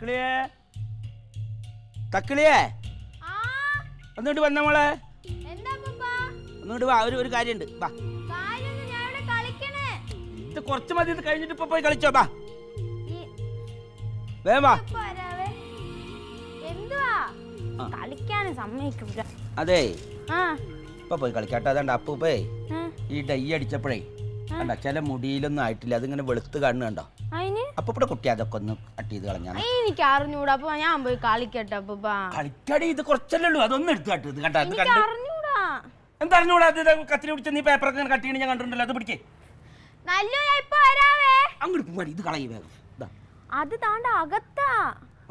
തക്കിളിയേ തക്കിളിയേ ഒന്നിട്ട് വന്ന മോളെ ഒന്നിട്ട് വാ. ഒരു കാര്യമുണ്ട്. വാ, ഇത് കുറച്ച് മതി. ഇത് കഴിഞ്ഞിട്ട് ഇപ്പൊ പോയി കളിച്ചോ. വാ വേഗം വാ. അതെ ഇപ്പൊ പോയി കളിക്കാട്ടെ. അതാണ്ട് അപ്പൂപ്പേ ഈ ഡൈ അടിച്ചപ്പോഴേ കണ്ട ചില മുടിയിലൊന്നും ആയിട്ടില്ല. അതിങ്ങനെ വെളുത്ത് കാണുന്നുണ്ടോ? അപ്പൂപ്പടെ കുട്ടി അതൊക്കെ ഒന്ന് കട്ട് ചെയ്ത് കളഞ്ഞാൽ എനിക്ക് അറിഞ്ഞൂടാ. അപ്പൊ ഞാൻ പോയി കളിക്കട്ടെ. കളിക്കാടി, ഇത് കുറച്ചല്ലേ ഉള്ളൂ. അതൊന്നും എടുത്ത് കട്ട് ചെയ്ത് കണ്ടാ എന്താ അറിഞ്ഞൂടാ? അത് കത്തിരി പിടിച്ച നീ പേപ്പറൊക്കെ കട്ട് ചെയ്യണ ഞാൻ കണ്ടിട്ടുണ്ടല്ലോ. അത് പിടിക്കേ അങ്ങോട്ട് പോവാടി. ഇത് കളയി വേഗം. അത് താണ്ട അകത്താ.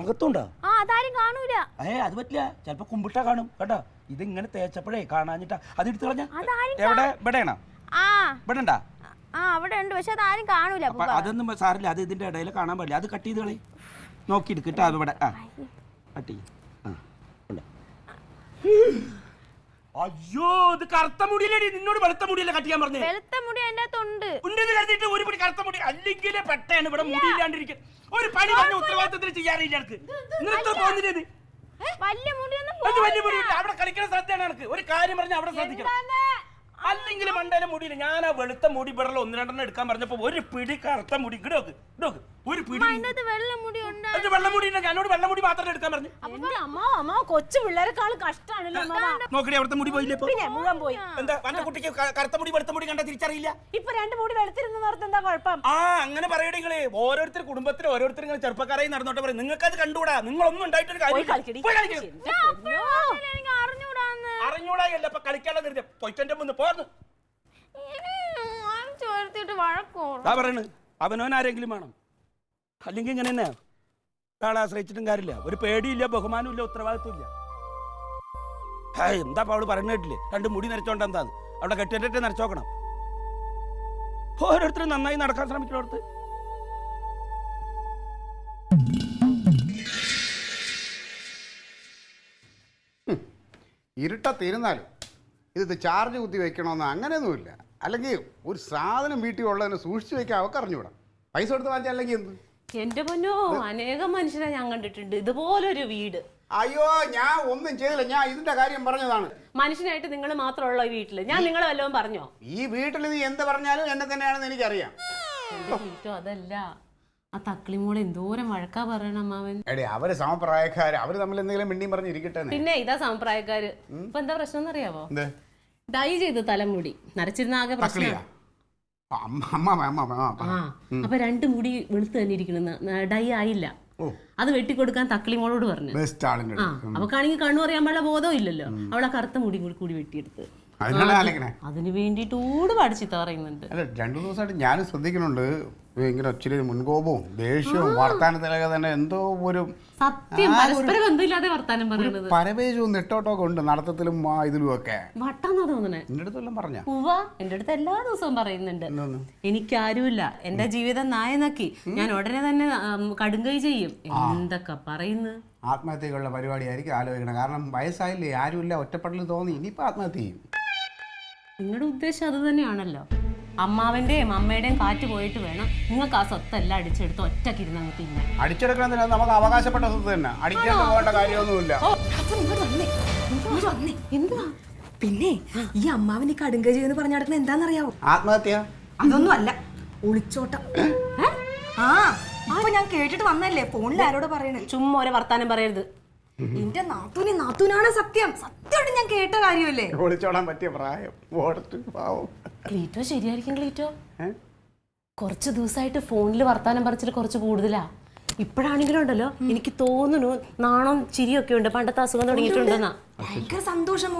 അകത്തുണ്ടോ? അതാരും കാണൂല. അത് പറ്റില്ല. ചിലപ്പോ കുമ്പിട്ടാ കാണും കേട്ടോ. ഇത് ഇങ്ങനെ തേച്ചപ്പോഴേ കാണാഞ്ഞിട്ടാ അത് എടുത്ത് കളഞ്ഞ. എവിടെ? ഇവിടെയാണോ? ഇവിടെ ഉണ്ടാ? അവിടെ ഉണ്ട്. പക്ഷെ അതാരും കാണൂല. അതൊന്നും സാറില്ല. അത് ഇതിന്റെ ഇടയിൽ കാണാൻ പാടില്ല. അത് കട്ട് ചെയ്ത് കളി. നോക്കി എടുക്കട്ടോ. അത് ഇവിടെ കട്ട് ചെയ്യും. അയ്യോ, ഇത് കറുത്ത മുടിയിലടി. നിന്നോട് വെളുത്ത മുടിയല്ലേ കട്ട് ചെയ്യാൻ പറഞ്ഞു? വെളുത്ത മുടി എന്റെ തൊണ്ട് ഉണ്ടെന്ന് കരുതിയിട്ട് ഒരു പിടി കറുത്ത മുടി അല്ലെങ്കിൽ പെട്ടയാണ് ഇവിടെ മുടിയില്ലാണ്ടിരിക്കും. ഒരു പണി പറഞ്ഞ ഉത്തരവാദിത്തത്തിൽ ചെയ്യാറില്ല. പോകുന്നില്ലേ? വലിയ മുടിയൊന്നും വലിയ മുടിയില്ല. അവിടെ കളിക്കുന്ന ശ്രദ്ധയാണ് എനിക്ക്. ഒരു കാര്യം പറഞ്ഞാൽ അവിടെ ശ്രദ്ധിക്കണം. അല്ലെങ്കിൽ മണ്ടേലെ മുടിയില്ല. ഞാൻ ആ വെളുത്ത മുടി ഇവിടെ 1-2 എടുക്കാൻ പറഞ്ഞപ്പോ ഒരു പിടി കറുത്ത മുടി ഇടോക്ക് ഒരു പിടി വെള്ളമുടി ഞാനോട് വെള്ളമുടി മാത്രമേ എടുക്കാൻ പറഞ്ഞു. കൊച്ചു പിള്ളേരെക്കാളും കഷ്ടാണല്ലോ. നോക്കണേ അവിടുത്തെ മുടി പോയില്ലേ? മുഴുവൻ പോയി. എന്താ വന്ന കുട്ടിക്ക് കറുത്ത മുടി വെളുത്ത മുടി കണ്ട തിരിച്ചറിയില്ല? ഇപ്പൊ 2 മുടി വെളുത്തിരുന്നോർത്ത് എന്താ കുഴപ്പം? അങ്ങനെ പറയണേ നിങ്ങള്. ഓരോരുത്തർ കുടുംബത്തിൽ ഓരോരുത്തർ ഇങ്ങനെ ചെറുപ്പക്കാരായി നടന്നോട്ടെ പറയും. നിങ്ങൾക്ക് അത് കണ്ടുകൂടാ. നിങ്ങളൊന്നും ഉണ്ടായിട്ടൊരു കാര്യം അറിഞ്ഞൂടായല്ല. അപ്പൊ കളിക്കാനുള്ള നിർദ്ദേശം പൊയ്റ്റന്റെ മുന്ന് പോർന്ന് പറയണ്. അവനവൻ ആരെങ്കിലും വേണം. അല്ലെങ്കിൽ ഇങ്ങനെ തന്നെ ഒരാളെ ആശ്രയിച്ചിട്ടും കാര്യമില്ല. ഒരു പേടിയില്ല, ബഹുമാനമില്ല, ഉത്തരവാദിത്വം ഇല്ല. എന്താ അവള് പറയുന്ന കേട്ടില്ലേ? 2 മുടി നരച്ചോണ്ട് എന്താന്ന് അവിടെ കെട്ടിട്ട് നരച്ചോക്കണം. ഓരോരുത്തരും നന്നായി നടക്കാൻ ശ്രമിക്കുന്നോടത്ത് ഇരുട്ടത്തിരുന്നാലും ഇത് ചാർജ് കുത്തി വെക്കണമെന്ന് അങ്ങനെയൊന്നുമില്ല. അല്ലെങ്കിൽ ഒരു സാധനം വീട്ടിൽ ഉള്ളതിനെ സൂക്ഷിച്ചു വെക്കാൻ അവർക്ക് അറിഞ്ഞൂടാ. പൈസ കൊടുത്ത് വാങ്ങിച്ചാൽ അല്ലെങ്കിൽ എന്ത്? എന്റെ പൊന്നോ, അനേകം മനുഷ്യരെ ഞാൻ കണ്ടിട്ടുണ്ട് ഇതുപോലൊരു വീട്. അയ്യോ, ഞാൻ ഒന്നും ചെയ്തില്ല. ഞാൻ ഇതിന്റെ കാര്യം പറഞ്ഞതാണ്. മനുഷ്യനായിട്ട് നിങ്ങൾ മാത്രമുള്ള ഈ വീട്ടില് ഞാൻ നിങ്ങളെ വല്ലതും പറഞ്ഞോ? ഈ വീട്ടിൽ നീ എന്ത് പറഞ്ഞാലും എന്നെ തന്നെയാണെന്ന് എനിക്കറിയാം. അതല്ല, ആ തക്കളിമോളെ എന്തോരം വഴക്കാ പറയണം അമ്മാവൻ. എടേ, അവര് സമപ്രായക്കാര്. അവര് തമ്മിൽ എന്തെങ്കിലും മിണ്ടിയും പറഞ്ഞിരിക്കട്ടെ. പിന്നെ ഇതാ സമപ്രായക്കാര്. ഇപ്പൊ എന്താ പ്രശ്നം എന്നറിയാവോ? ഡൈ ചെയ്ത് തലമുടി നരച്ചിരുന്ന ആകെ പ്രശ്നം. അപ്പൊ 2 മുടി വെളുത്ത് തന്നെ ഇരിക്കണെന്ന് ഡൈ ആയില്ല. അത് വെട്ടിക്കൊടുക്കാൻ തക്കളിമോളോട് പറഞ്ഞു. അവക്കാണെങ്കിൽ കണ്ണു പറയാൻ പാടുള്ള ബോധവും ഇല്ലല്ലോ. അവളെ കറുത്ത മുടി കൂടി വെട്ടിയെടുത്ത് അതിന് വേണ്ടിട്ട് പഠിച്ചിത്ത പറയുന്നുണ്ട്. അല്ല, 2 ദിവസമായിട്ട് ഞാനും ശ്രദ്ധിക്കുന്നുണ്ട്. ഇങ്ങനെ ഒത്തിരി മുൻകോപവും ദേഷ്യവും വർത്താനത്തിലൊക്കെ തന്നെ എന്തോ ഒരു സത്യം പരസ്പര ബന്ധമില്ലാതെ വർത്താനം പറയുന്നത്. പരവേശവും നെട്ടോട്ടമൊക്കെ ഉണ്ട് നടത്തത്തിലും ഇതിലും ഒക്കെ. വട്ടാന്നാ തോന്നണേ. എന്റെ അടുത്തെല്ലാം പറഞ്ഞ എന്റെ അടുത്ത് എല്ലാ ദിവസവും പറയുന്നുണ്ട്. എനിക്കാരുമില്ല, എന്റെ ജീവിതം നായനാക്കി, ഞാൻ ഉടനെ തന്നെ കടുങ്കൈ ചെയ്യും. എന്തൊക്കെ പറയുന്നു. ആത്മഹത്യക്കുള്ള പരിപാടിയായിരിക്കും ആലോചിക്കണം. കാരണം വയസ്സായില്ലേ, ആരുമില്ല, ഒറ്റപ്പെടൽ തോന്നി, ഇനിയിപ്പോ ആത്മഹത്യ ചെയ്യും. നിങ്ങളുടെ ഉദ്ദേശം അത് തന്നെയാണല്ലോ. അമ്മാവന്റെയും അമ്മയുടെയും കാറ്റ് പോയിട്ട് വേണം നിങ്ങൾക്ക് ആ സ്വത്തെല്ലാം അടിച്ചെടുത്ത് ഒറ്റക്കിരുന്ന് അങ്ങ് തിന്നാൻ. അടിച്ചെടുക്കണം, നമുക്ക് അവകാശപ്പെട്ട സ്വത്ത് തന്നെ. അടിക്കാൻ പോകേണ്ട കാര്യമൊന്നുമില്ല. എന്തുവാ പിന്നെ ഈ അമ്മാവന് കടുങ്ക ചെയ്യുന്ന പറഞ്ഞ നടക്കുന്ന എന്താണെന്നറിയാവോ? ആത്മഹത്യ? അതൊന്നും അല്ല, ഒളിച്ചോട്ടം. ഇപ്പൊ ഞാൻ കേട്ടിട്ട് വന്നല്ലേ, ഫോണിൽ ആരോട് പറയണേ. ചുമ്മാ ഒരു വർത്താനം പറയരുത്. എന്റെ നാത്തൂനാണ് സത്യം. സത്യമായിട്ട് ഞാൻ കേട്ട കാര്യമല്ലേ. ഒളിച്ചോടാൻ പറ്റിയ പ്രായം. ക്ലീറ്റോ ശരിയായിരിക്കും. ക്ലീറ്റോ കുറച്ച് ദിവസമായിട്ട് ഫോണിൽ വർത്താനം പറിച്ചിട്ട് കുറച്ച് കൂടുതലാ. ഇപ്പോഴാണെങ്കിലും ഉണ്ടല്ലോ, എനിക്ക് തോന്നുന്നു നാണം ചിരിയൊക്കെ ഉണ്ട്. പണ്ടത്തെ അസുഖം തുടങ്ങിയിട്ടുണ്ടെന്നാ. ഭയങ്കര സന്തോഷം.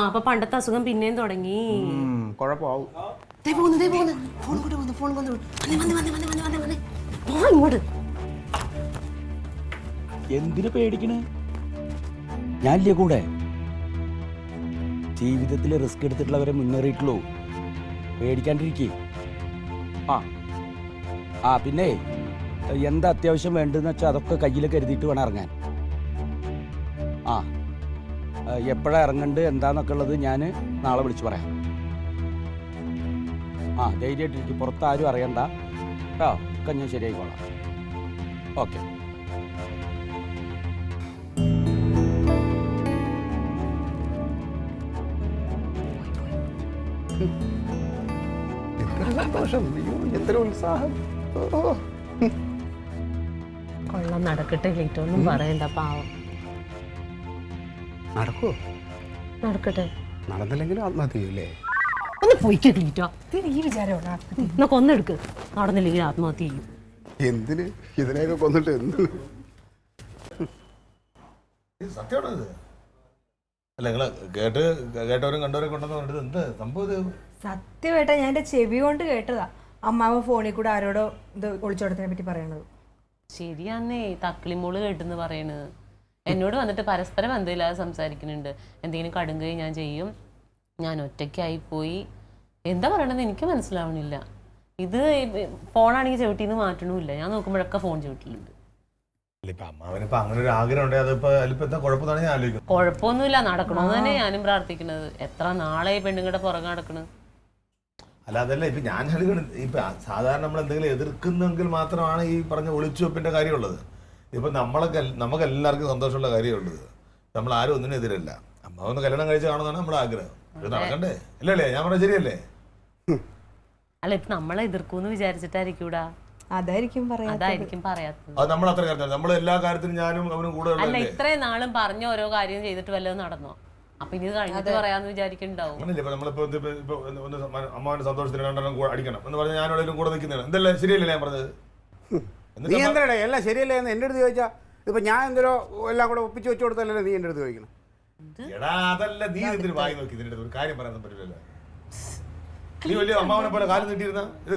അപ്പൊ പണ്ടത്തെ അസുഖം പിന്നെയും തുടങ്ങി. എന്തിനു പേടിക്കണേ? ഞാനില്ലേ കൂടെ? ജീവിതത്തിൽ റിസ്ക് എടുത്തിട്ടുള്ളവരെ മുന്നേറിയിട്ടുള്ളൂ. പേടിക്കാണ്ടിരിക്കേ. പിന്നെ എന്താ അത്യാവശ്യം വേണ്ടതെന്ന് വെച്ചാൽ അതൊക്കെ കയ്യിൽ കരുതിയിട്ട് വേണം ഇറങ്ങാൻ. എപ്പോഴാണ് ഇറങ്ങേണ്ടത് എന്താന്നൊക്കെ ഉള്ളത് ഞാൻ നാളെ വിളിച്ച് പറയാം. ധൈര്യമായിട്ടിരിക്കും. പുറത്താരും അറിയണ്ട കേട്ടോ. ഒക്കെ ഞാൻ ശരിയായിക്കോളാം. ഓക്കെ. എത്ര സന്തോഷം, അയ്യോ എത്ര ഉത്സാഹം. ഓ കൊള്ളാം, നടക്കട്ടെ ക്ലീറ്റോ, ഒന്നും പറയണ്ട, പാവം. നടക്കുവോ? നടക്കട്ടെ. നടന്നില്ലെങ്കിലും ആത്മഹത്യ ചെയ്യൂലേ? ഒന്ന് പോയിക്കോ ക്ലീറ്റോ. ഈ വിചാരമാണ് എന്നാ കൊന്നെടുക്ക്, നടന്നില്ലെങ്കിൽ ആത്മഹത്യ ചെയ്യും. എന്തിന് ഇതിനെയൊക്കെ കൊന്നിട്ട് എന്തിന്? സത്യമാണത്. അല്ല നിങ്ങള് കേട്ടവരും കണ്ടവരും കൊണ്ടെന്ന് പറഞ്ഞത് എന്ത് സംഭവം? സത്യമായിട്ടാ, ഞാൻ എൻ്റെ ചെവി കൊണ്ട് കേട്ടതാ അമ്മാവ ഫോണിൽ കൂടെ ആരോടോ ഇത് ഒളിച്ചോട്ടത്തിനെ പറ്റി പറയണത്. ശരിയാന്നേ, തക്കളിമോള് കേട്ടെന്ന് പറയണത്. എന്നോട് വന്നിട്ട് പരസ്പരം ബന്ധമില്ലാതെ സംസാരിക്കുന്നുണ്ട്. എന്തെങ്കിലും കടുങ്കൈ ഞാൻ ചെയ്യും, ഞാൻ ഒറ്റയ്ക്കായി പോയി, എന്താ പറയണത് എനിക്ക് മനസ്സിലാവണില്ല. ഇത് ഫോണാണെങ്കിൽ ചവിട്ടിന്ന് മാറ്റണമില്ല, ഞാൻ നോക്കുമ്പോഴൊക്കെ ഫോൺ ചവിട്ടിയിട്ടുണ്ട്. അമ്മാവനിപ്പോ അങ്ങനെ ഒരു ആഗ്രഹം ഉണ്ട്, അതിപ്പോ അതിലിപ്പോ എന്താ കുഴപ്പമെന്നാണ് ഞാൻ ആലോചിക്കുന്നത്. കുഴപ്പമൊന്നുമില്ല, നടക്കണമെന്ന് തന്നെ ഞാനും പ്രാർത്ഥിക്കുന്നത്. എത്ര നാളെ പെണ്ണുങ്ങളുടെ പുറകെ നടക്കണ്. അല്ല അതല്ല, ഇപ്പൊ ഞാൻ ഇപ്പൊ സാധാരണ നമ്മൾ എന്തെങ്കിലും എതിർക്കുന്നെങ്കിൽ മാത്രമാണ് ഈ പറഞ്ഞ ഒളിച്ചുവെപ്പിന്റെ കാര്യമുള്ളത്. ഇപ്പൊ നമുക്ക് എല്ലാവർക്കും സന്തോഷമുള്ള കാര്യമുള്ളത്. നമ്മൾ ആരും ഒന്നിനും എതിരല്ല. അമ്മാവൊന്ന് കല്യാണം കഴിച്ച് കാണുന്നതാണ് നമ്മുടെ ആഗ്രഹം. ഇത് നടക്കണ്ടേ? അല്ലല്ലേ? ഞാൻ പറഞ്ഞ ശരിയല്ലേ? അല്ല, ഇപ്പൊ നമ്മളെ എതിർക്കൂന്ന് വിചാരിച്ചിട്ടായിരിക്കൂടാ, അതായിരിക്കും പറയാത്തത്. അത് നമ്മൾ അത്ര കാര്യം നമ്മൾ എല്ലാ കാര്യത്തിലും ഞാനും അവനും കൂടെ അല്ല, ഇത്രയും നാളും പറഞ്ഞ ഓരോ കാര്യം ചെയ്തിട്ട് വല്ലതും നടന്നോ? അപ്പൊ ഇത് കഴിഞ്ഞിട്ട് പറയാന്ന് വിചാരിക്കുന്നുണ്ടാവും. അങ്ങനല്ലേ? ഇപ്പൊ നമ്മളിപ്പോ ഒന്ന് അമ്മാവന്റെ സന്തോഷത്തിന് രണ്ടെണ്ണം അടിക്കണം എന്ന് പറഞ്ഞാൽ ഞാനും കൂടെ നിൽക്കുന്നതാണ്. എന്തല്ലേ ശരിയല്ലേ ഞാൻ പറഞ്ഞത്? നീ എന്താ എല്ലാം ശരിയല്ലേ എന്ന് എൻ്റെ അടുത്ത് ചോദിച്ചാ, ഇപ്പൊ ഞാൻ എന്തോ എല്ലാം കൂടെ ഒപ്പിച്ച് വെച്ചു കൊടുത്തല്ലേ നീ എൻ്റെ അടുത്ത് ചോദിക്കണം? എടാ അതല്ല, നീ ഇതിന് വായി നോക്കി ഇതിന്റെ ഒരു കാര്യം പറയാൻ പറ്റില്ലല്ലോ. നീ വലിയ അമ്മാവനെ പോലെ കാലം നീട്ടിയിരുന്ന ഇത്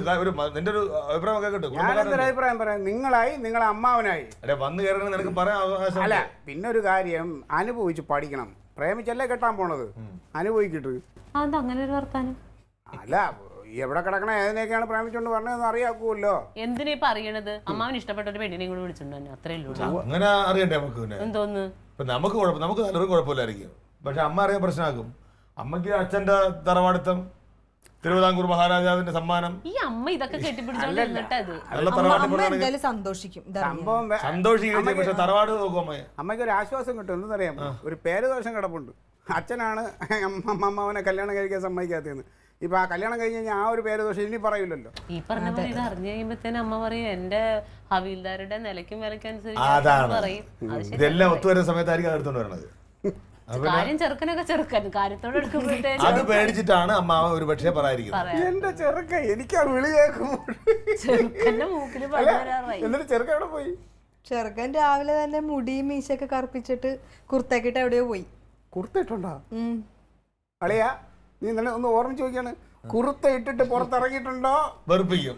നിന്റെ ഒരു അഭിപ്രായം കേട്ടോ. ഞാനെന്തൊരു അഭിപ്രായം പറയാം? നിങ്ങളായി, നിങ്ങളെ അമ്മാവനായി. അല്ലെ വന്ന് കയറണം നിനക്ക് പറയാൻ അവകാശം. അല്ല, പിന്നെ ഒരു കാര്യം, അനുഭവിച്ച് പഠിക്കണം. പ്രേമിച്ചല്ലേ കെട്ടാൻ പോണത്, അനുഭവിക്കിട്ട്. അതെന്താ അങ്ങനെ ഒരു വർത്താനം? അല്ല, എവിടെ കിടക്കണ ഏതിനെയൊക്കെയാണ് പ്രേമിച്ചോണ്ട് പറഞ്ഞതെന്ന് അറിയാക്കുമല്ലോ. എന്തിനാ ഇപ്പൊ അറിയണത്? അമ്മാവന് ഇഷ്ടപ്പെട്ട ഒരു പെണ്ണിനെയും കൂടെ വിളിച്ചിട്ടുണ്ടോ? അത്രേ ഉള്ളൂ. അങ്ങനെ അറിയണ്ടേ നമുക്ക്? പിന്നെ എന്തോന്ന് ഇപ്പൊ നമുക്ക് കുഴപ്പം, നമുക്ക് നല്ലൊരു കുഴപ്പമില്ലായിരിക്കും. പക്ഷെ അമ്മ അറിയാൻ പ്രശ്നമാക്കും. അമ്മയ്ക്ക് അച്ഛന്റെ തറവാടിത്തം, തിരുവിതാംകൂർ മഹാരാജാവിന്റെ സമ്മാനം, ഈ അമ്മ ഇതൊക്കെ കെട്ടിപ്പിടിച്ചോണ്ടിരുന്നിട്ട് അത് നല്ല തറവാട്ടിൽ എന്തായാലും സന്തോഷിക്കും. സംഭവം സന്തോഷിക്കും. പക്ഷെ തറവാട് നോക്കും അമ്മയെ. അമ്മയ്ക്ക് ഒരു ആശ്വാസം കിട്ടും. എന്തെന്നറിയാം, ഒരു പേര് ദോഷം കിടപ്പുണ്ട്. അച്ഛനാണ് അമ്മാവനെ കല്യാണം കഴിക്കാൻ സമ്മതിക്കാത്തതെന്ന്. ഇപ്പൊ ആ കല്യാണം കഴിഞ്ഞ് കഴിഞ്ഞാൽ ആ ഒരു പേര് ദോഷം ഇനി പറയൂലല്ലോ. ഈ പറഞ്ഞ പോലെ ഇത് അറിഞ്ഞു കഴിയുമ്പോഴത്തേനും അമ്മ പറയും എന്റെ ഹവീൽദാരുടെ നിലയ്ക്കും വിലയ്ക്കും അതാണ് പറയും. ഇതെല്ലാം ഒത്തുവരുന്ന സമയത്തായിരിക്കും അത് എടുത്തോണ്ട് വരണത്. കാര്യം ചെറുക്കനൊക്കെ ചെറുക്കൻ കാര്യത്തോടെ എടുക്കുമ്പോഴത്തേനും അത് പേടിച്ചിട്ടാണ് അമ്മ ഒരു പക്ഷേ പറയാതിരിക്കുന്നത്. എന്റെ ചെറുക്ക, എനിക്ക് ആ വിളി കേൾക്കുമ്പോൾ ചെറുക്കന്റെ മൂക്കില് പല്ല് വരാറായി. എന്നിട്ട് ചെറുക്ക എവിടെ പോയി? ചെറുക്കൻ രാവിലെ തന്നെ മുടിയും മീശയൊക്കെ കറുപ്പിച്ചിട്ട് കുർത്തക്കിട്ട് എവിടെയോ പോയി. കുർത്തിട്ടുണ്ടോ? അളിയാ, നീ തന്നെ ഒന്ന് ഓർമ്മിച്ച് നോക്കിയാണ്. കുറുത്ത ഇട്ടിട്ട് പുറത്തിറങ്ങിയിട്ടുണ്ടോ? വെറുപ്പിക്കും.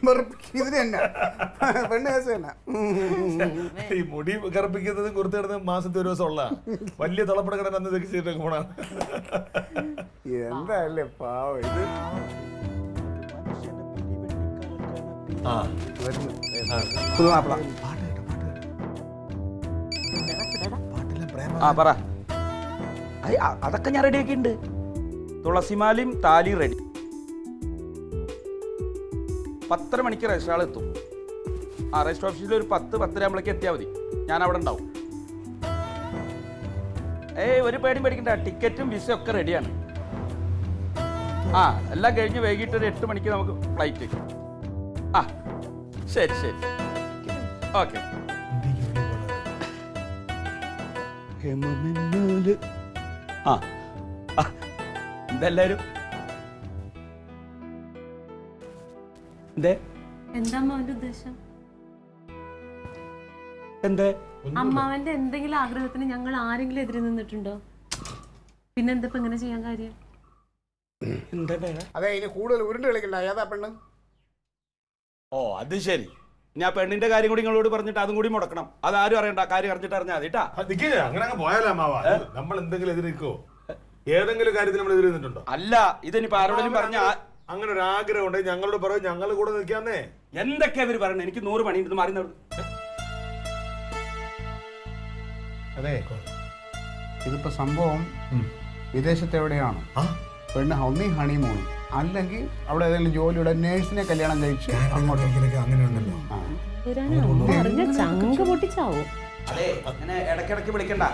ഇതിന് തന്നെ പെണ്ണ് കേസ് തന്നെ. ഈ മുടി കറുപ്പിക്കുന്നത് കുറുത്തിടുന്ന മാസത്തിൽ ഒരു ദിവസം ഉള്ള വലിയ തളപ്പട കിടന്ന് അന്ന് ഇതൊക്കെ ചെയ്തിട്ട് പോണാണ്. എന്താല്ലേ പാവം ഇത്. പറ. അതൊക്കെ ഞാൻ റെഡിയാക്കിയിട്ടുണ്ട്. തുളസിമാലയും താലി റെഡി. 10:30 മണിക്ക് രജിസ്റ്റർ ആൾ എത്തും. രജിസ്റ്റർ ഓഫീസിൽ ഒരു 10-10:30 ആകുമ്പോഴേക്ക് എത്തിയാൽ മതി. ഞാൻ അവിടെ ഉണ്ടാവും. ഒരു പേടിയും പേടിക്കണ്ട, ടിക്കറ്റും വിസയും ഒക്കെ റെഡിയാണ്. എല്ലാം കഴിഞ്ഞ് വൈകിട്ട് ഒരു 8 മണിക്ക് നമുക്ക് ഫ്ലൈറ്റ്. ശരി ശരി, ഓക്കെ. എന്തെല്ലാരും എന്താ അമ്മാവന്റെ ഉദ്ദേശം? എന്തേ? അമ്മാവന്റെ എന്തെങ്കിലും ആഗ്രഹത്തിന് ഞങ്ങൾ ആരെങ്കിലും എതിരെ നിന്നിട്ടുണ്ടോ? പിന്നെന്താ ഇപ്പൊ ഇങ്ങനെ ചെയ്യാൻ കാര്യം? അതെ, ഇനി കൂടുതൽ ഉരുണ്ട് കളിക്കണ്ട. ഏതാ പെണ്ണ്? അത് ശരി. ഞാൻ പെണ്ണിന്റെ കാര്യം കൂടി നിങ്ങളോട് പറഞ്ഞിട്ട് അതും കൂടി മുടക്കണം. അതാരും അറിയണ്ട, കാര്യം അറിഞ്ഞിട്ട് അറിഞ്ഞാൽ മതി. അങ്ങനെ അങ്ങ് പോയാലോ അമ്മാവാ? നമ്മൾ എന്തെങ്കിലും എതിർക്കോ? ഏതെങ്കിലും കാര്യത്തിൽ നമ്മൾ എതിരെ നിന്നിട്ടുണ്ടോ? അല്ല, ഇതിനിപ്പോ ആരോടും പറഞ്ഞ അങ്ങനെ ഒരു ആഗ്രഹം ഉണ്ടെങ്കിൽ ഞങ്ങളോട് പറയും, ഞങ്ങൾ കൂടെ നിൽക്കാന്നേ. എന്തൊക്കെയാ ഇവര് പറയണേ? എനിക്ക് 100 പണിയുണ്ട്, മാറി. അതെ, ഇതിപ്പോ സംഭവം വിദേശത്ത് എവിടെയാണ് പെണ്ണ് ഒന്നീ ഹണിമൂൺ, അല്ലെങ്കിൽ അവിടെ ഏതെങ്കിലും ജോലിയുടെ നേഴ്സിനെ കല്യാണം കഴിച്ച് അങ്ങോട്ട്. അങ്ങനെ ഉണ്ടല്ലോ. ചങ്ക് പൊട്ടിച്ചാവോ? അതെ, അങ്ങനെ ഇടയ്ക്കിടയ്ക്ക് വിളിക്കണ്ട.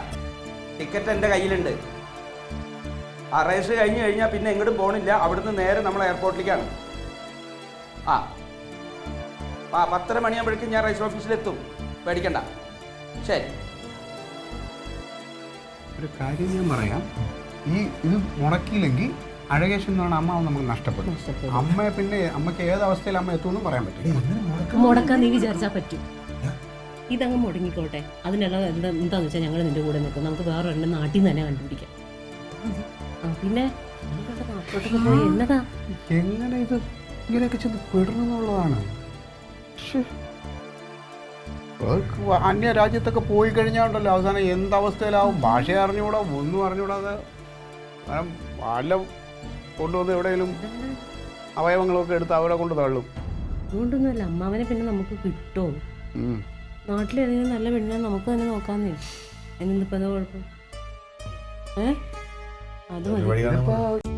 ടിക്കറ്റ് എന്റെ കയ്യിലുണ്ട്. ആ രജിസ്റ്റർ കഴിഞ്ഞ് കഴിഞ്ഞാൽ പിന്നെ എങ്ങോട്ടും പോകണില്ല. അവിടുന്ന് നേരെ നമ്മൾ എയർപോർട്ടിലേക്കാണ്. ആ 10:30 മണിയാകുമ്പോഴേക്കും ഞാൻ രജിസ്റ്റർ ഓഫീസിലെത്തും, പേടിക്കണ്ട. ശരി. ഒരു കാര്യം ഞാൻ പറയാം, ഇത് മുടക്കിയില്ലെങ്കിൽ അഴകേശൻ എന്ന് പറഞ്ഞ അമ്മ നമുക്ക് നഷ്ടപ്പെടും. അമ്മയെ പിന്നെ അമ്മയ്ക്ക് ഏത് അവസ്ഥയിൽ അമ്മ എത്തുമെന്നും പറയാൻ പറ്റും. മുടക്കാൻ നീ വിചാരിച്ചാൽ പറ്റും. ഇതങ്ങ് മുടങ്ങിക്കോട്ടെ. അതിനുള്ള എന്താന്ന് വെച്ചാൽ ഞങ്ങൾ നിന്റെ കൂടെ നിൽക്കും. നമുക്ക് വേറെ ഒരെണ്ണം നാട്ടിൽ നിന്ന് തന്നെ കണ്ടുപിടിക്കാം. പിന്നെ എന്നതാ എങ്ങനെ ഇത് ഇങ്ങനെയൊക്കെ ചെന്ന് പെടണമെന്നുള്ളതാണ്. അന്യ രാജ്യത്തൊക്കെ പോയി കഴിഞ്ഞാണ്ടല്ലോ അവസാനം എന്തവസ്ഥയിലാവും. ഭാഷ അറിഞ്ഞുകൂടാ, ഒന്നും അറിഞ്ഞുകൂടാതെ വല്ല കൊണ്ടുവന്ന് എവിടെയെങ്കിലും അവയവങ്ങളൊക്കെ എടുത്ത് അവിടെ കൊണ്ട് തള്ളും. അതുകൊണ്ടൊന്നുമല്ല, അമ്മാവനെ പിന്നെ നമുക്ക് കിട്ടുമോ? നാട്ടിലേതെങ്കിലും നല്ല പെണ്ണിനെ നമുക്ക് തന്നെ നോക്കാന്നേ. അതിനെന്തിപ്പോ എന്താ കുഴപ്പം? അത് മതി.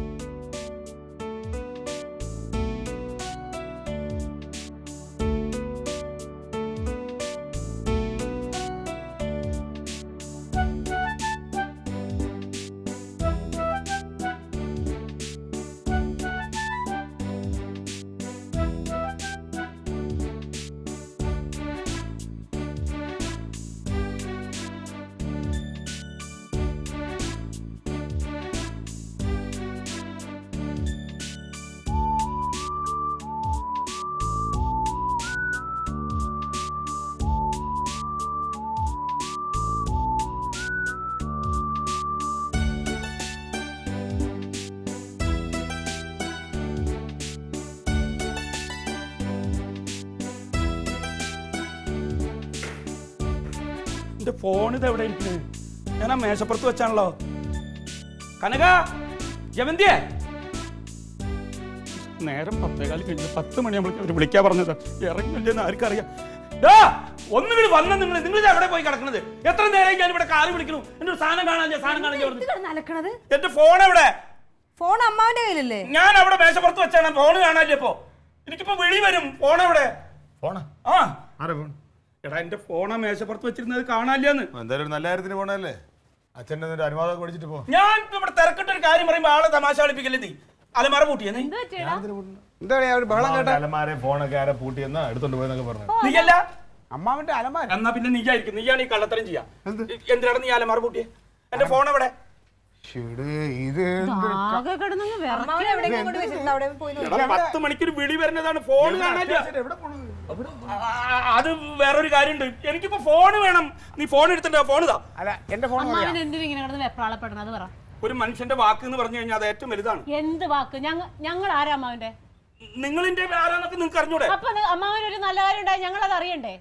എന്റെ ഫോൺ ഇത് എവിടെ ഇരിക്കുന്നത്? ഞാൻ ആ മേശപ്പുറത്ത് വെച്ചാണല്ലോ. കനക, ജമന്തിയെ, നേരം 10:15 കഴിഞ്ഞ് 10 മണിയാകുമ്പോഴേക്കും അവർ വിളിക്കാൻ പറഞ്ഞത്. ഇറങ്ങില്ലെന്ന് ആർക്കറിയാം. ഒന്നുകൂടി വന്ന നിങ്ങൾ എവിടെ പോയി കിടക്കുന്നത്? എത്ര നേരം ഞാൻ ഇവിടെ കാല് വിളിക്കുന്നു. എന്റെ ഒരു സാധനം കാണാൻ നടക്കണത്. എന്റെ ഫോൺ എവിടെ? ഫോൺ അമ്മാവന്റെ കയ്യിലല്ലേ? ഞാൻ അവിടെ മേശപ്പുറത്ത് വെച്ചാണ്. ഫോൺ കാണാനില്ല. ഇപ്പോ എനിക്കിപ്പോ വിളി വരും. ഫോൺ എവിടെ? എടാ, എന്റെ ഫോണാ മേശപ്പുറത്ത് വെച്ചിരുന്നത് കാണാനില്ലെന്ന്. എന്തായാലും നല്ല കാര്യത്തിന് പോണല്ലേ, അച്ഛൻ്റെ അനുവാദം മേടിച്ചിട്ട് പോ. ഞാൻ ഇവിടെ തിരക്കിട്ടൊരു കാര്യം പറയുമ്പോ ആളെ തമാശ കളിപ്പിക്കല്ലേ നീ? അലമാര പൂട്ടിയെ നീ? എന്താ ഒരു ബഹളം കേട്ട? അലമാരെ ഫോണൊക്കെ ആരെ പൂട്ടിയെന്നാ എടുത്തോണ്ട് പോയെന്നൊക്കെ പറഞ്ഞു. നീയല്ല അമ്മാവന്റെ അലമാര. എന്നാ പിന്നെ നീയായിരിക്കും. നീയാണ് ഈ കള്ളത്തരം ചെയ്യാ. എന്തിനാണ് നീ അലമാര പൂട്ടിയെ? എന്റെ ഫോൺ എവിടെ? ഇത് 10 മണിക്കൊരു വിളി വരുന്നതാണ്. ഫോൺ കാണാനില്ല. അത് വേറൊരു കാര്യമുണ്ട്. എനിക്കിപ്പോ ഫോൺ വേണം. നീ ഫോൺ എടുത്തിട്ട് ഫോൺ ഇതാ. അല്ല, എന്റെ ഫോൺ ഒരു മനുഷ്യന്റെ വാക്ക് എന്ന് പറഞ്ഞു കഴിഞ്ഞാൽ അത് ഏറ്റവും വലുതാണ്. എന്ത് വാക്ക്? ഞങ്ങൾ ആരാ അമ്മാവന്റെ? നിങ്ങളിന്റെ ആരാന്നൊക്കെ നിങ്ങൾക്ക് അറിഞ്ഞൂടെ? അപ്പൊ അമ്മാവന് ഒരു നല്ല കാര്യം ഉണ്ടായി ഞങ്ങൾ അത് അറിയണ്ടേ?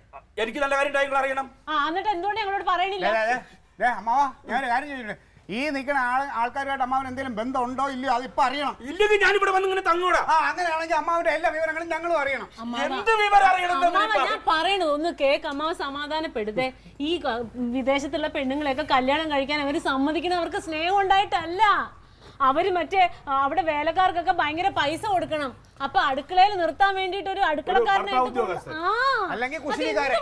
എനിക്ക് നല്ല കാര്യം ഉണ്ടായി അറിയണം. എന്നിട്ട് എന്തുകൊണ്ട് ഞങ്ങളോട് പറയണില്ല? അമ്മാവാ, ഞാനൊരു കാര്യം ചോദിച്ചിട്ടുണ്ട്. ഈ നിൽക്കുന്ന ആൾക്കാരുമായിട്ട് അമ്മാവൻ എന്തെങ്കിലും ബന്ധം ഉണ്ടോ ഇല്ലയോ അതിപ്പോ അറിയണം. ഇല്ലെങ്കിൽ ഞാനിവിടെ വന്ന് ഇങ്ങനെ തങ്ങൂടാ. അങ്ങനെയാണെങ്കിൽ അമ്മാവന്റെ എല്ലാ വിവരങ്ങളും ഞങ്ങളും അറിയണം. എന്ത് വിവരം അറിയണം? ഞാൻ പറയണത് ഒന്ന് കേക്ക്. അമ്മാവൻ സമാധാനപ്പെടുത്തേ. ഈ വിദേശത്തുള്ള പെണ്ണുങ്ങളെയൊക്കെ കല്യാണം കഴിക്കാൻ അവര് സമ്മതിക്കണം. അവർക്ക് സ്നേഹം ഉണ്ടായിട്ടല്ല. അവര് മറ്റേ അവിടെ വേലക്കാർക്കൊക്കെ ഭയങ്കര പൈസ കൊടുക്കണം. അപ്പൊ അടുക്കളയിൽ നിർത്താൻ വേണ്ടിട്ട് ഒരു അടുക്കളക്കാരനായിട്ട്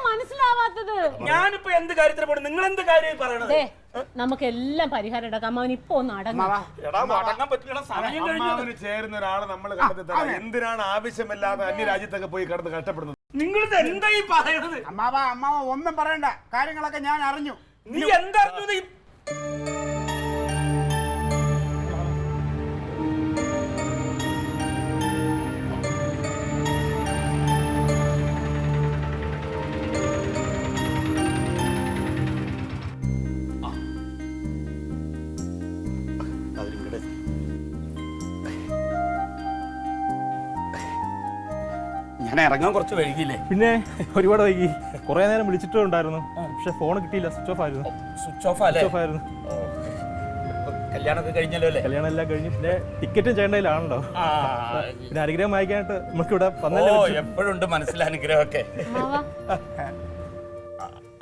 മനസ്സിലാവാത്തത്. ഞാനിപ്പോ എന്ത് കാര്യത്തിന് പോണു? നിങ്ങൾ എന്ത് കാര്യം പറയണത്? നമുക്ക് എല്ലാം പരിഹാരം ഉണ്ടാക്കാം. അമ്മാവൻ ഇപ്പൊ ഒന്ന് അടങ്ങാൻ ചേരുന്ന ഒരാളെ നമ്മൾ കണ്ടെത്തി. എന്തിനാണ് ആവശ്യമില്ലാതെ അന്യരാജ്യത്തൊക്കെ പോയി കിടന്ന് കഷ്ടപ്പെടുന്നത്? നിങ്ങൾ എന്താ ഈ പറയണത്? അമ്മാവ ഒന്നും പറയണ്ട. കാര്യങ്ങളൊക്കെ ഞാൻ അറിഞ്ഞു. നീ എന്തറിഞ്ഞു? ഞാൻ ഇറങ്ങാൻ കുറച്ച് വൈകിയില്ലേ? പിന്നെ ഒരുപാട് വൈകി. കുറെ നേരം വിളിച്ചിട്ടും ഉണ്ടായിരുന്നു, പക്ഷെ ഫോൺ കിട്ടിയില്ല. സ്വിച്ച് ഓഫ് ആയിരുന്നു. സ്വിച്ച് ഓഫ് ആയിരുന്നു. കല്യാണമൊക്കെ കഴിഞ്ഞല്ലോ അല്ലേ? കല്യാണം എല്ലാം കഴിഞ്ഞു. പിന്നെ ടിക്കറ്റും ചെയ്യേണ്ടതിലാണല്ലോ. പിന്നെ അനുഗ്രഹം വായിക്കാനായിട്ട് നമുക്ക് ഇവിടെ എപ്പോഴുണ്ട് മനസ്സിൽ അനുഗ്രഹമൊക്കെ.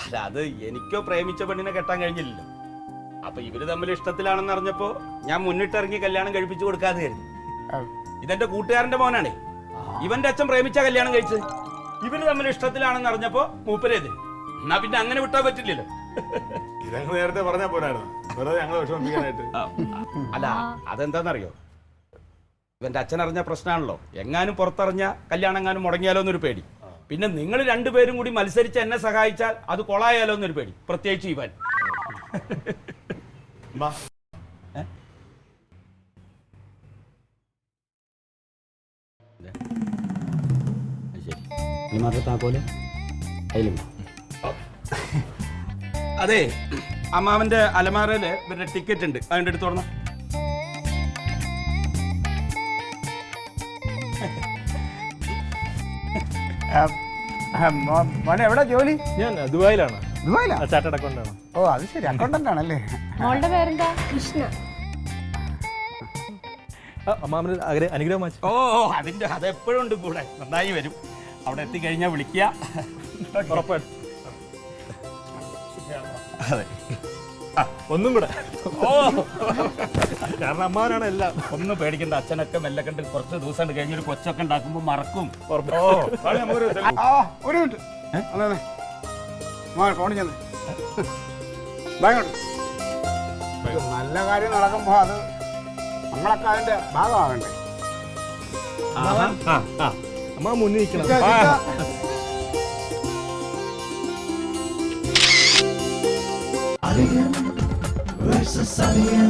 അല്ല, അത് എനിക്കോ പ്രേമിച്ച പെണ്ണിനെ കെട്ടാൻ കഴിഞ്ഞില്ലല്ലോ. അപ്പൊ ഇവര് തമ്മിൽ ഇഷ്ടത്തിലാണെന്ന് അറിഞ്ഞപ്പോ ഞാൻ മുന്നിട്ടിറങ്ങി കല്യാണം കഴിപ്പിച്ചു കൊടുക്കാതെ കരുതി. ഇതെന്റെ കൂട്ടുകാരന്റെ മോനാണേ. ഇവന്റെ അച്ഛൻ പ്രേമിച്ച കല്യാണം കഴിച്ചത്. ഇവര് തമ്മിൽ ഇഷ്ടത്തിലാണെന്ന് അറിഞ്ഞപ്പോ മൂപ്പരേത്. എന്നാ പിന്നെ അങ്ങനെ വിട്ടാൻ പറ്റില്ലല്ലോ. ഇതങ്ങ് നേരത്തെ പറഞ്ഞാൽ പോരായിരുന്നു. വെറുതെ ഞങ്ങളെ വിഷമിപ്പിക്കാനായിട്ട്. അല്ല അതെന്താണെന്നറിയോ, ഇവന്റെ അച്ഛൻ അറിഞ്ഞ പ്രശ്നമാണല്ലോ. എങ്ങാനും പുറത്തറിഞ്ഞ കല്യാണം എങ്ങാനും മുടങ്ങിയാലോ എന്നൊരു പേടി. പിന്നെ നിങ്ങൾ രണ്ടുപേരും കൂടി മത്സരിച്ച് എന്നെ സഹായിച്ചാൽ അത് കൊളായാലോ എന്നൊരു പേടി, പ്രത്യേകിച്ച് ഇവൻ. അമ്മ, അതെ, അമ്മാവന്റെ അലമാരയില് ഇവരുടെ ടിക്കറ്റ് ഉണ്ട്, അതിൻ്റെ അടുത്ത് തുറന്ന. മോനെ എവിടെ ജോലി? ഞാൻ ദുബായിലാണ്. ദുബായിലാ? ചാർട്ടേഡ് അക്കൗണ്ടാണ്. ഓ അത് ശരി, അക്കൗണ്ടന്റ് ആണല്ലേ. മോളുടെ പേരെന്താ? കൃഷ്ണ. അമ്മാമന് അനുഗ്രഹം വാങ്ങിച്ചു. ഓ അതിന്റെ അതെപ്പോഴും ഉണ്ട് കൂടെ, നന്നായി വരും. അവിടെ എത്തിക്കഴിഞ്ഞാൽ വിളിക്കുക. ഉറപ്പായിട്ടും. അതെ, ഒന്നും കൂടെ. ഓ കാരണം അമ്മാവനാണ് എല്ലാം. ഒന്നും പേടിക്കണ്ട, അച്ഛനൊക്കെ മെല്ലെ കണ്ട് കുറച്ച് ദിവസം കഴിഞ്ഞൊരു കൊച്ചൊക്കെ ഉണ്ടാക്കുമ്പോൾ മറക്കും. ആ ഒരു മിനിറ്റ്, അതെ ഫോണിൽ ചെന്ന് നല്ല കാര്യം നടക്കുമ്പോ അത് നമ്മളൊക്കെ അതിന്റെ ഭാഗമാകണ്ടേ. അമ്മ മുന്നിൽ നിൽക്കണം. Versus Alien.